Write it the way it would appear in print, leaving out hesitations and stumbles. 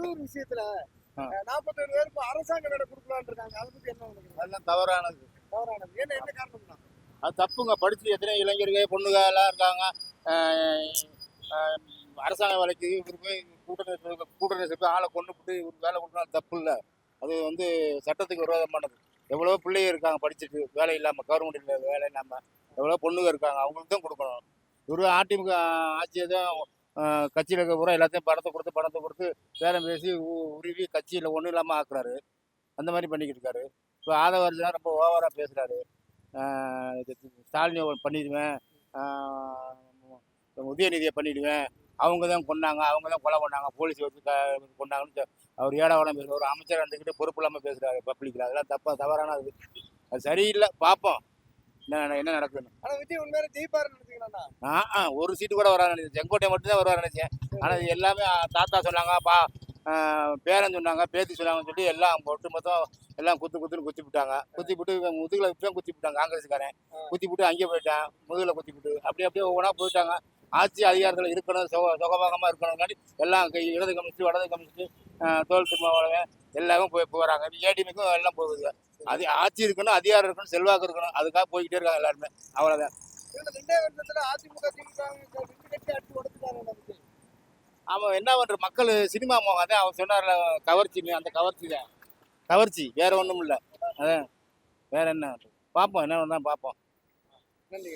கடலூர் விஷயத்துல 47 பேருக்கு அரசாங்க வேலை கொடுக்கலான்னு இருக்காங்க. அதை பத்தி என்ன நினைக்கிறீங்க? அதெல்லாம் தவறானது. என்ன காரணம்னா? அது தப்புங்க. படிச்சு எத்தனை இளைஞர்கள் பொண்ணுங்க எல்லாம் இருக்காங்க. அரசாங்க வேலைக்கு இவர் போய் கூட்டணி ஆளை கொண்டு போட்டு இவருக்கு வேலை கொடுக்கணும் தப்பு இல்லை. அது வந்து சட்டத்துக்கு விரோதமானது. எவ்வளோ பிள்ளைங்க இருக்காங்க படிச்சுட்டு வேலை இல்லாமல், கவர்மெண்ட் வேலை இல்லாமல் எவ்வளோ பொண்ணுங்க இருக்காங்க, அவங்களுக்கு தான் கொடுக்கணும். இவர் அதிமுக ஆட்சியை தான் கட்சியில் இருக்க பூரா எல்லாத்தையும் பணத்தை கொடுத்து பேரம் பேசி உருவி கட்சியில் ஒன்றும் இல்லாமல் ஆக்குறாரு. அந்த மாதிரி பண்ணிக்கிட்டு இருக்காரு. இப்போ ஆதவர்ஜனா ரொம்ப ஓவராக பேசுகிறாரு. ஸ்டாலினை பண்ணிடுவேன், உதயநிதியை பண்ணிடுவேன், அவங்க தான் கொண்டாங்க, அவங்க தான் கொலை பண்ணாங்க, போலீஸ் வச்சு கொண்டாங்கன்னு அவர் ஏடாவடம் பேசுகிறார். ஒரு அமைச்சர் இருந்துக்கிட்டு பொறுப்பு இல்லாமல் பேசுகிறாரு பப்ளிக்கில். அதெல்லாம் தவறான அது சரியில்லை. பார்ப்போம் என்ன நடக்குதுன்னு. ஆனால் விஜய் உண்மையில ஜெயிப்பாருன்னு நினைச்சீங்களா? ஒரு சீட்டு கூட வராது நினைச்சேன். செங்கோட்டை மட்டும் தான் வருவார் நினைச்சேன். ஆனால் இது எல்லாமே தாத்தா சொன்னாங்க, பேரன் சொன்னாங்க, பேத்தி சொன்னாங்கன்னு சொல்லி எல்லாம் ஒட்டு மொத்தம் எல்லாம் குத்துன்னு குத்தி விட்டாங்க. குத்தி விட்டு முதுகில் இப்பயும் குத்தி விட்டாங்க. காங்கிரஸ்காரன் குத்தி விட்டு அங்கே போயிட்டான். முதுகில் குத்தி விட்டு அப்படியே ஒவ்வொன்றா போயிட்டாங்க. ஆட்சி அதிகாரத்தில் இருக்கணும், சுகபாகமாக இருக்கணும்னாடி எல்லாம் இடது கம்யூனிஸ்ட் வடது கம்யூனிஸ்ட் தோல் திருமாவளவன் எல்லாமே போகிறாங்க. ஏடிஎம்க்கும் எல்லாம் போகுது. அது ஆட்சி இருக்கணும், அதிகாரம் இருக்கணும், செல்வாக்கு இருக்கணும், அதுக்காக போய்கிட்டே இருக்காங்க எல்லாருமே. அவ்வளோதான். அவன் என்ன பண்ற, மக்கள் சினிமா மோகம் தான். அவன் சொன்னார்ல கவர்ச்சின்னு, அந்த கவர்ச்சி தான். கவர்ச்சி, வேற ஒன்றும் இல்லை. அதான் வேற என்ன பார்ப்போம், என்ன தான் பார்ப்போம். நன்றி.